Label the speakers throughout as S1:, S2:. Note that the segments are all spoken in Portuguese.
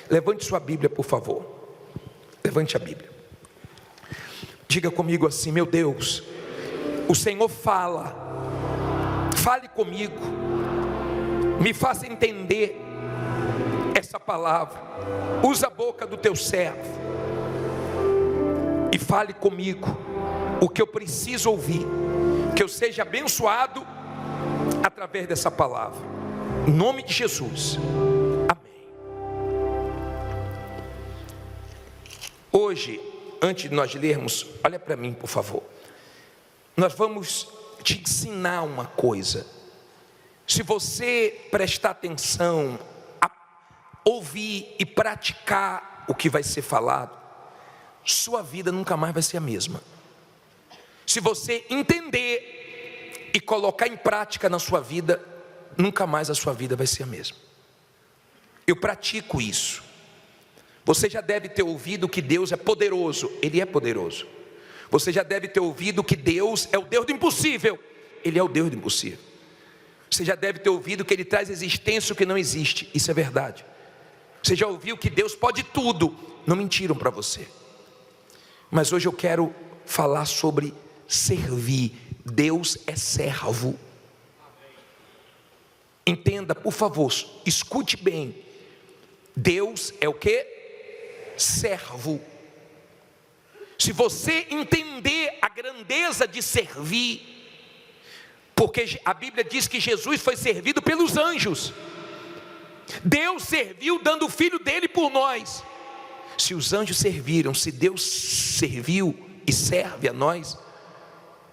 S1: Levante sua Bíblia, por favor. Levante a Bíblia. Diga comigo assim: meu Deus, o Senhor fala. Fale comigo. Me faça entender essa palavra. Usa a boca do teu servo e fale comigo o que eu preciso ouvir. Que eu seja abençoado através dessa palavra. Em nome de Jesus. Hoje, antes de nós lermos, olha para mim, por favor. Nós vamos te ensinar uma coisa. Se você prestar atenção, a ouvir e praticar o que vai ser falado, sua vida nunca mais vai ser a mesma. Se você entender e colocar em prática na sua vida, nunca mais a sua vida vai ser a mesma. Eu pratico isso. Você já deve ter ouvido que Deus é poderoso. Ele é poderoso. Você já deve ter ouvido que Deus é o Deus do impossível. Ele é o Deus do impossível. Você já deve ter ouvido que Ele traz existência o que não existe. Isso é verdade. Você já ouviu que Deus pode tudo. Não mentiram para você. Mas hoje eu quero falar sobre servir. Deus é servo. Entenda, por favor, escute bem. Deus é o quê? Servo. Se você entender a grandeza de servir, porque a Bíblia diz que Jesus foi servido pelos anjos. Deus serviu dando o Filho dele por nós. Se os anjos serviram, se Deus serviu e serve a nós,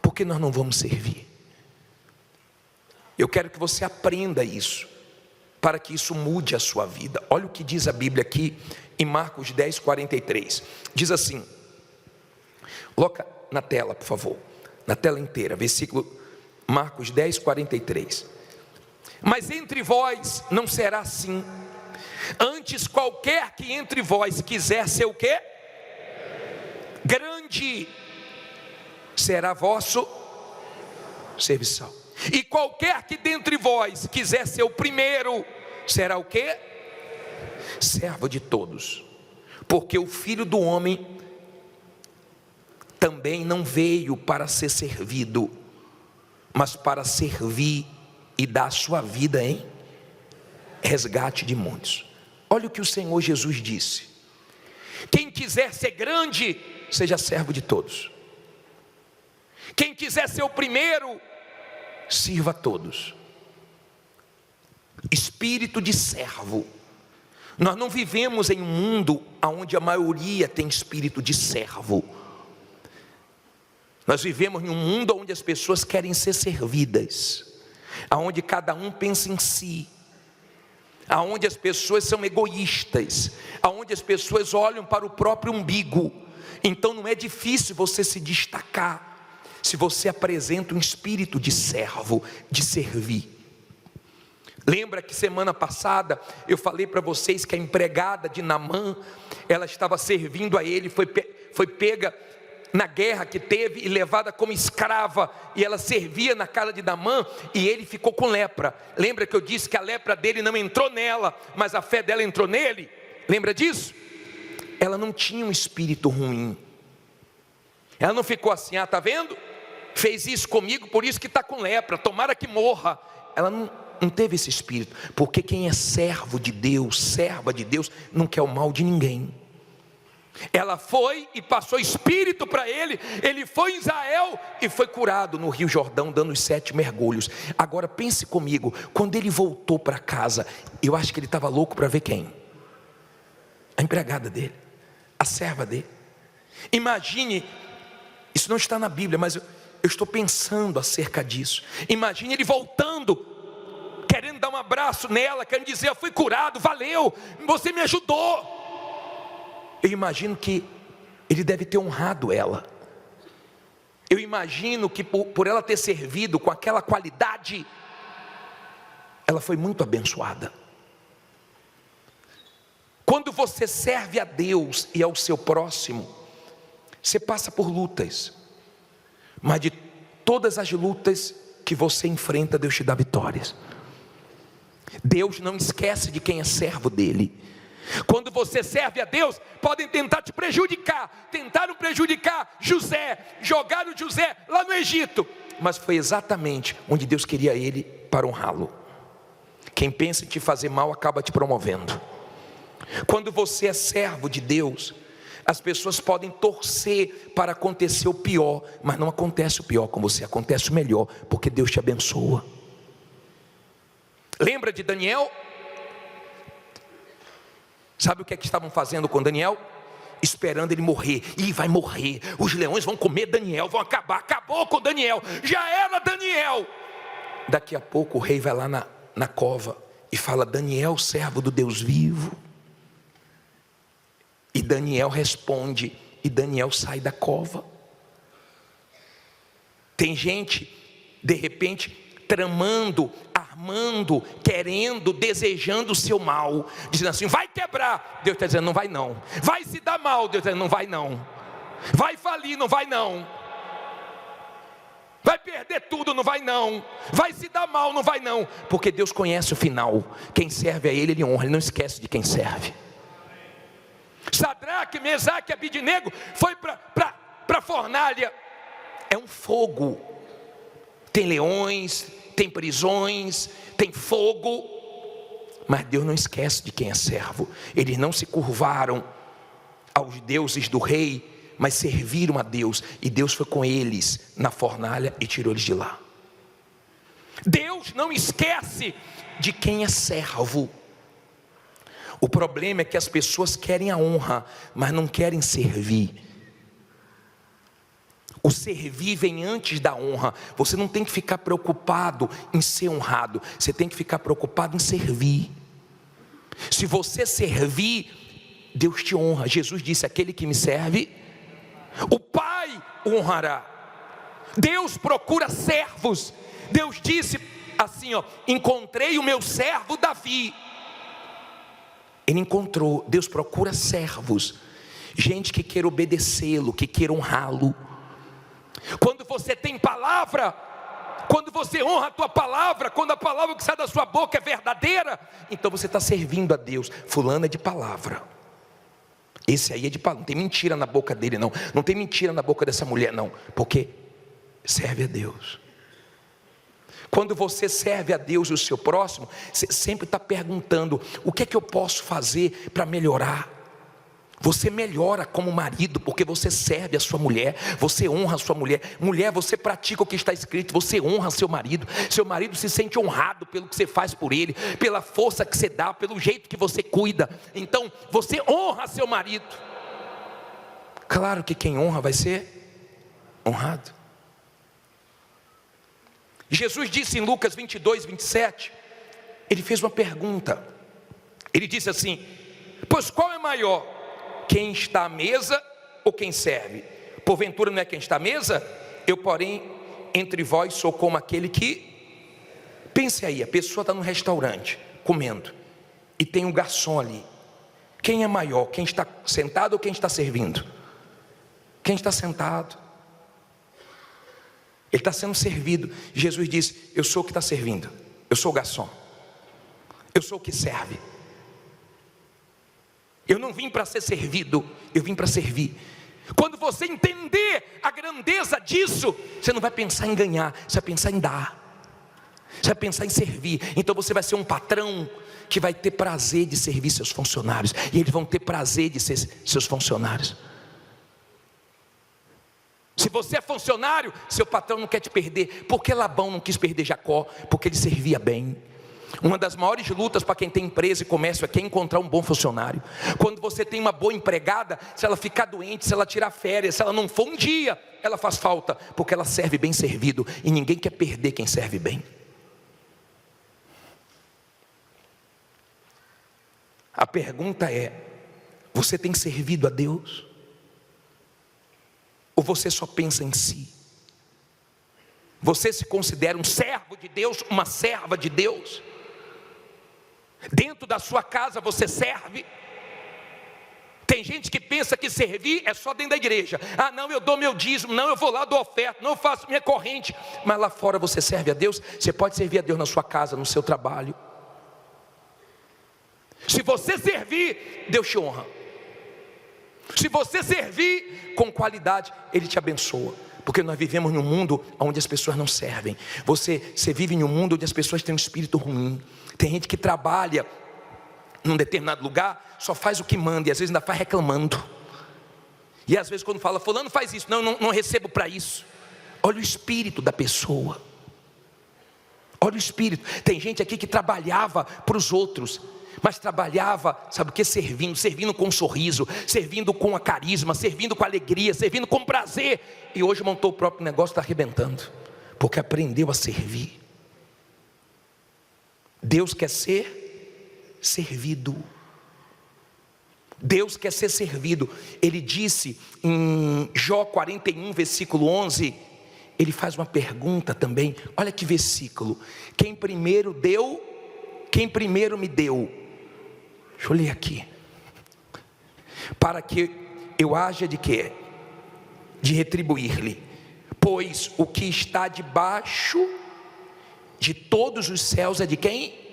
S1: por que nós não vamos servir? Eu quero que você aprenda isso, para que isso mude a sua vida. Olha o que diz a Bíblia aqui em Marcos 10, 43. Diz assim, coloca na tela, por favor, na tela inteira, versículo Marcos 10, 43. Mas entre vós não será assim. Antes qualquer que entre vós quiser ser o quê? Grande, será vosso serviçal. E qualquer que dentre vós quiser ser o primeiro, será o quê? Servo de todos. Porque o Filho do Homem também não veio para ser servido, mas para servir e dar a sua vida em resgate de muitos. Olha o que o Senhor Jesus disse: quem quiser ser grande, seja servo de todos. Quem quiser ser o primeiro, sirva a todos. Espírito de servo. Nós não vivemos em um mundo onde a maioria tem espírito de servo. Nós vivemos em um mundo onde as pessoas querem ser servidas, onde cada um pensa em si, onde as pessoas são egoístas, onde as pessoas olham para o próprio umbigo. Então não é difícil você se destacar, se você apresenta um espírito de servo, de servir. Lembra que semana passada eu falei para vocês que a empregada de Naamã, ela estava servindo a ele, foi pega na guerra que teve e levada como escrava, e ela servia na casa de Naamã, e ele ficou com lepra. Lembra que eu disse que a lepra dele não entrou nela, mas a fé dela entrou nele? Lembra disso? Ela não tinha um espírito ruim. Ela não ficou assim, tá vendo? Fez isso comigo, por isso que está com lepra, tomara que morra. Ela não teve esse espírito, porque quem é servo de Deus, serva de Deus, não quer o mal de ninguém. Ela foi e passou espírito para ele. Ele foi em Israel e foi curado no Rio Jordão, dando os 7 mergulhos. Agora pense comigo, quando ele voltou para casa, eu acho que ele estava louco para ver quem? A empregada dele, a serva dele. Imagine, isso não está na Bíblia, mas eu estou pensando acerca disso. Imagine ele voltando, querendo dar um abraço nela, querendo dizer: eu fui curado, valeu, você me ajudou. Eu imagino que ele deve ter honrado ela. Eu imagino que por ela ter servido com aquela qualidade, ela foi muito abençoada. Quando você serve a Deus e ao seu próximo, você passa por lutas, mas de todas as lutas que você enfrenta, Deus te dá vitórias. Deus não esquece de quem é servo dele. Quando você serve a Deus, podem tentar te prejudicar. Tentaram prejudicar José, jogaram José lá no Egito, mas foi exatamente onde Deus queria ele para honrá-lo. Quem pensa em te fazer mal acaba te promovendo. Quando você é servo de Deus, as pessoas podem torcer para acontecer o pior, mas não acontece o pior com você, acontece o melhor, porque Deus te abençoa. Lembra de Daniel? Sabe o que é que estavam fazendo com Daniel? Esperando ele morrer. Ih, vai morrer, os leões vão comer Daniel, vão acabar, acabou com Daniel, já era Daniel. Daqui a pouco o rei vai lá na cova e fala: Daniel, servo do Deus vivo. E Daniel responde, e Daniel sai da cova. Tem gente, de repente, tramando, armando, querendo, desejando o seu mal, dizendo assim: vai quebrar. Deus está dizendo: não vai não. Vai se dar mal. Deus está dizendo: não vai não. Vai falir. Não vai não. Vai perder tudo. Não vai não. Vai se dar mal. Não vai não. Porque Deus conhece o final. Quem serve a Ele, Ele honra. Ele não esquece de quem serve. Sadraque, Mesaque e Abidnego foi para a fornalha. É um fogo. Tem leões, tem prisões, tem fogo. Mas Deus não esquece de quem é servo. Eles não se curvaram aos deuses do rei, mas serviram a Deus. E Deus foi com eles na fornalha e tirou eles de lá. Deus não esquece de quem é servo. O problema é que as pessoas querem a honra, mas não querem servir. O servir vem antes da honra. Você não tem que ficar preocupado em ser honrado, você tem que ficar preocupado em servir. Se você servir, Deus te honra. Jesus disse: aquele que me serve, o Pai o honrará. Deus procura servos. Deus disse assim, encontrei o meu servo Davi. Ele encontrou. Deus procura servos, gente que queira obedecê-lo, que queira honrá-lo. Quando você tem palavra, quando você honra a tua palavra, quando a palavra que sai da sua boca é verdadeira, então você está servindo a Deus. Fulano é de palavra, esse aí é de palavra, não tem mentira na boca dele não, não tem mentira na boca dessa mulher não, porque serve a Deus. Quando você serve a Deus e o seu próximo, você sempre está perguntando: o que é que eu posso fazer para melhorar? Você melhora como marido, porque você serve a sua mulher, você honra a sua mulher. Mulher, você pratica o que está escrito, você honra seu marido. Seu marido se sente honrado pelo que você faz por ele, pela força que você dá, pelo jeito que você cuida. Então, você honra seu marido. Claro que quem honra vai ser honrado. Jesus disse em Lucas 22, 27, ele fez uma pergunta. Ele disse assim: pois qual é maior, quem está à mesa ou quem serve? Porventura não é quem está à mesa? Eu, porém, entre vós sou como aquele que... Pense aí, a pessoa está num restaurante comendo e tem um garçom ali. Quem é maior, quem está sentado ou quem está servindo? Quem está sentado. Ele está sendo servido. Jesus disse: eu sou o que está servindo, eu sou o garçom, eu sou o que serve. Eu não vim para ser servido, eu vim para servir. Quando você entender a grandeza disso, você não vai pensar em ganhar, você vai pensar em dar, você vai pensar em servir. Então você vai ser um patrão que vai ter prazer de servir seus funcionários, e eles vão ter prazer de ser seus funcionários. Se você é funcionário, seu patrão não quer te perder. Por que Labão não quis perder Jacó? Porque ele servia bem. Uma das maiores lutas para quem tem empresa e comércio é encontrar um bom funcionário. Quando você tem uma boa empregada, se ela ficar doente, se ela tirar férias, se ela não for um dia, ela faz falta, porque ela serve bem servido, e ninguém quer perder quem serve bem. A pergunta é: você tem servido a Deus? Ou você só pensa em si? Você se considera um servo de Deus, uma serva de Deus? Dentro da sua casa você serve? Tem gente que pensa que servir é só dentro da igreja. Ah não, eu dou meu dízimo, não, eu vou lá, dou oferta, não, eu faço minha corrente. Mas lá fora você serve a Deus? Você pode servir a Deus na sua casa, no seu trabalho. Se você servir, Deus te honra. Se você servir com qualidade, Ele te abençoa. Porque nós vivemos num mundo onde as pessoas não servem. Você vive em um mundo onde as pessoas têm um espírito ruim. Tem gente que trabalha num determinado lugar, só faz o que manda, e às vezes ainda faz reclamando. E às vezes quando fala, fulano faz isso, não recebo para isso. Olha o espírito da pessoa. Olha o espírito. Tem gente aqui que trabalhava para os outros, mas trabalhava, sabe o que? Servindo com um sorriso, servindo com a carisma, servindo com alegria, servindo com prazer. E hoje montou o próprio negócio, está arrebentando, porque aprendeu a servir. Deus quer ser servido. Deus quer ser servido. Ele disse em Jó 41, versículo 11, ele faz uma pergunta também. Olha que versículo: quem primeiro deu, quem primeiro me deu? Deixa eu ler aqui. Para que eu haja de quê? De retribuir-lhe. Pois o que está debaixo de todos os céus é de quem?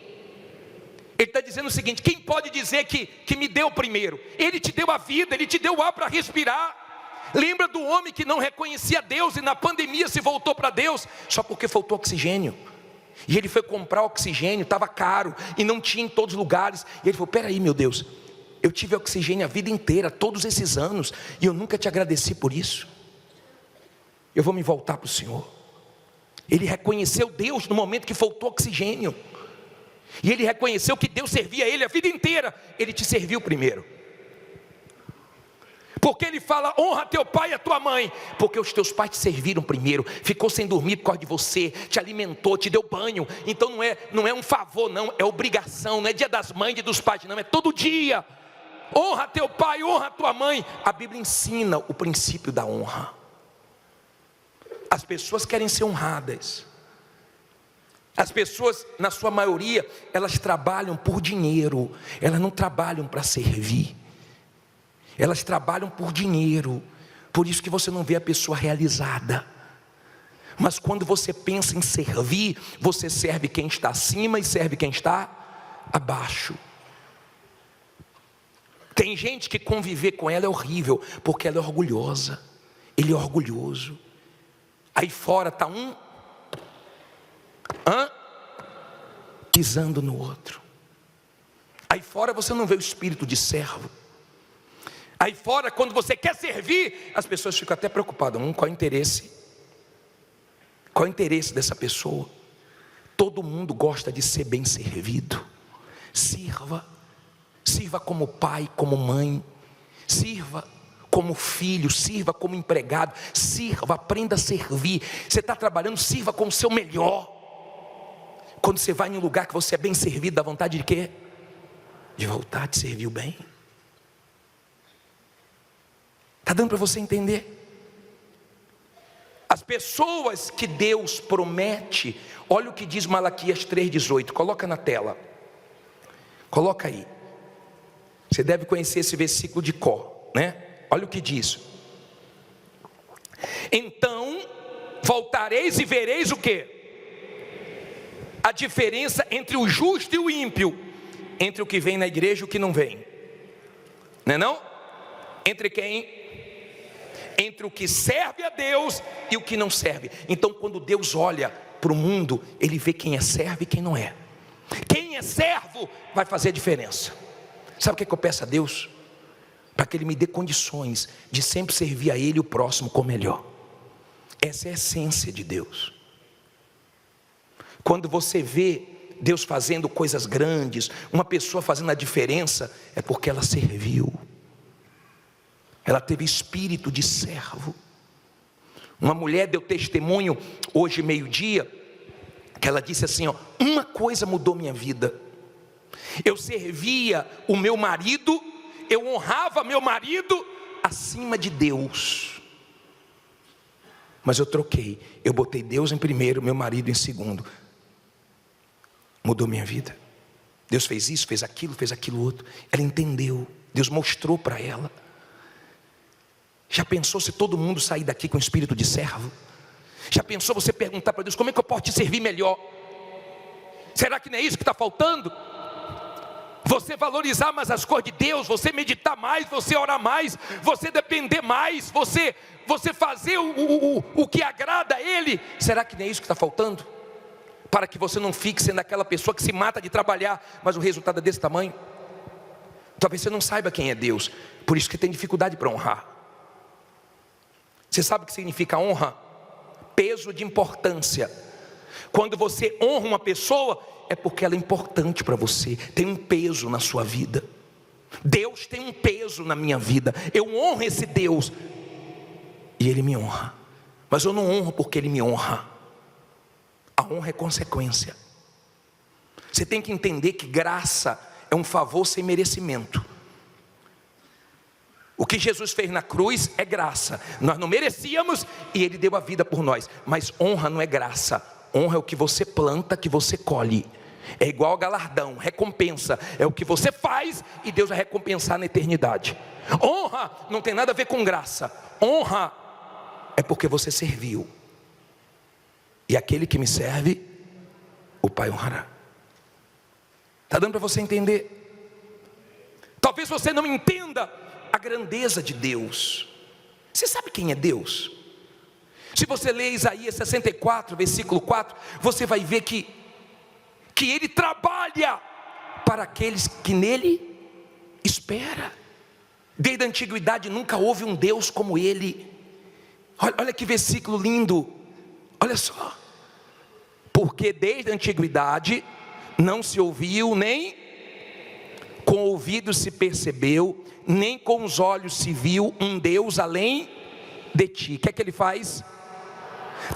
S1: Ele está dizendo o seguinte: quem pode dizer que me deu primeiro? Ele te deu a vida, Ele te deu ar para respirar. Lembra do homem que não reconhecia Deus e na pandemia se voltou para Deus só porque faltou oxigênio. E ele foi comprar oxigênio, estava caro e não tinha em todos os lugares. E ele falou: peraí, meu Deus, eu tive oxigênio a vida inteira, todos esses anos, e eu nunca te agradeci por isso. Eu vou me voltar para o Senhor. Ele reconheceu Deus no momento que faltou oxigênio. E ele reconheceu que Deus servia a ele a vida inteira. Ele te serviu primeiro. Porque ele fala: honra teu pai e a tua mãe. Porque os teus pais te serviram primeiro. Ficou sem dormir por causa de você, te alimentou, te deu banho. Então não é um favor, não, é obrigação. Não é dia das mães, dia dos pais, não, é todo dia. Honra teu pai, honra tua mãe. A Bíblia ensina o princípio da honra. As pessoas querem ser honradas. As pessoas, na sua maioria, elas trabalham por dinheiro. Elas não trabalham para servir. Elas trabalham por dinheiro. Por isso que você não vê a pessoa realizada. Mas quando você pensa em servir, você serve quem está acima e serve quem está abaixo. Tem gente que conviver com ela é horrível, porque ela é orgulhosa. Ele é orgulhoso. Aí fora está pisando no outro. Aí fora você não vê o espírito de servo. Aí fora, quando você quer servir, as pessoas ficam até preocupadas. Qual é o interesse? Qual é o interesse dessa pessoa? Todo mundo gosta de ser bem servido. Sirva como pai, como mãe. Sirva como filho, sirva como empregado. Sirva, aprenda a servir. Você está trabalhando, sirva com o seu melhor. Quando você vai em um lugar que você é bem servido, dá vontade de quê? De voltar, de servir o bem. Está dando para você entender? As pessoas que Deus promete, olha o que diz Malaquias 3,18, coloca na tela. Coloca aí. Você deve conhecer esse versículo de cor, né? Olha o que diz. Então voltareis e vereis o quê? A diferença entre o justo e o ímpio, entre o que vem na igreja e o que não vem, não é não? Entre quem? Entre o que serve a Deus e o que não serve. Então quando Deus olha para o mundo, Ele vê quem é servo e quem não é. Quem é servo vai fazer a diferença. Sabe o que eu peço a Deus? Para que Ele me dê condições de sempre servir a Ele e o próximo com o melhor. Essa é a essência de Deus. Quando você vê Deus fazendo coisas grandes, uma pessoa fazendo a diferença, é porque ela serviu. Ela teve espírito de servo. Uma mulher deu testemunho hoje meio-dia, que ela disse assim, ó: uma coisa mudou minha vida. Eu servia o meu marido, eu honrava meu marido acima de Deus. Mas eu troquei, eu botei Deus em primeiro, meu marido em segundo. Mudou minha vida. Deus fez isso, fez aquilo outro. Ela entendeu, Deus mostrou para ela. Já pensou se todo mundo sair daqui com espírito de servo? Já pensou você perguntar para Deus: como é que eu posso te servir melhor? Será que não é isso que está faltando? você valorizar mais as coisas de Deus, você meditar mais, você orar mais, você depender mais, você fazer o que agrada a Ele. Será que nem é isso que está faltando? Para que você não fique sendo aquela pessoa que se mata de trabalhar, mas o resultado é desse tamanho. Talvez você não saiba quem é Deus, por isso que tem dificuldade para honrar. Você sabe o que significa honra? Peso de importância. Quando você honra uma pessoa, é porque ela é importante para você, tem um peso na sua vida. Deus tem um peso na minha vida, eu honro esse Deus, e Ele me honra. Mas eu não honro porque Ele me honra. A honra é consequência. Você tem que entender que graça é um favor sem merecimento. O que Jesus fez na cruz é graça. Nós não merecíamos e Ele deu a vida por nós. Mas honra não é graça. Honra é o que você planta, que você colhe. É igual a galardão, recompensa. É o que você faz e Deus vai recompensar na eternidade. Honra não tem nada a ver com graça. Honra é porque você serviu. E aquele que me serve, o Pai honrará. Está dando para você entender? Talvez você não entenda a grandeza de Deus. Você sabe quem é Deus? Se você ler Isaías 64, versículo 4, você vai ver que Ele trabalha para aqueles que nele espera. Desde a antiguidade nunca houve um Deus como Ele. Olha que versículo lindo. Olha só. Porque desde a antiguidade não se ouviu, nem com o ouvido se percebeu, nem com os olhos se viu um Deus além de ti. O que é que Ele faz?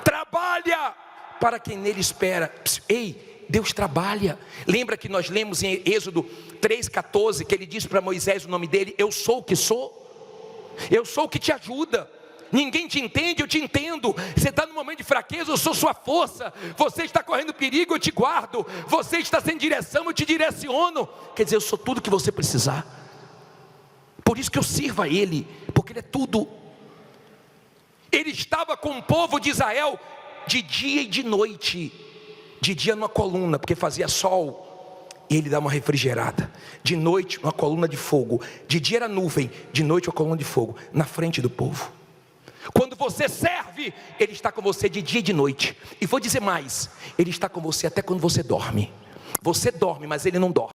S1: Trabalha para quem nele espera. Ei, Deus trabalha. Lembra que nós lemos em Êxodo 3,14 que Ele diz para Moisés o nome dele: eu sou o que sou, eu sou o que te ajuda. Ninguém te entende, eu te entendo. Você está num momento de fraqueza, eu sou sua força. Você está correndo perigo, eu te guardo. Você está sem direção, eu te direciono. Quer dizer, eu sou tudo que você precisar. Por isso que eu sirvo a Ele, porque Ele é tudo. Ele estava com o povo de Israel de dia e de noite. De dia numa coluna, porque fazia sol, e Ele dá uma refrigerada. De noite uma coluna de fogo. De dia era nuvem, de noite uma coluna de fogo, na frente do povo. Quando você serve, Ele está com você de dia e de noite. E vou dizer mais, Ele está com você até quando você dorme. Você dorme, mas Ele não dorme.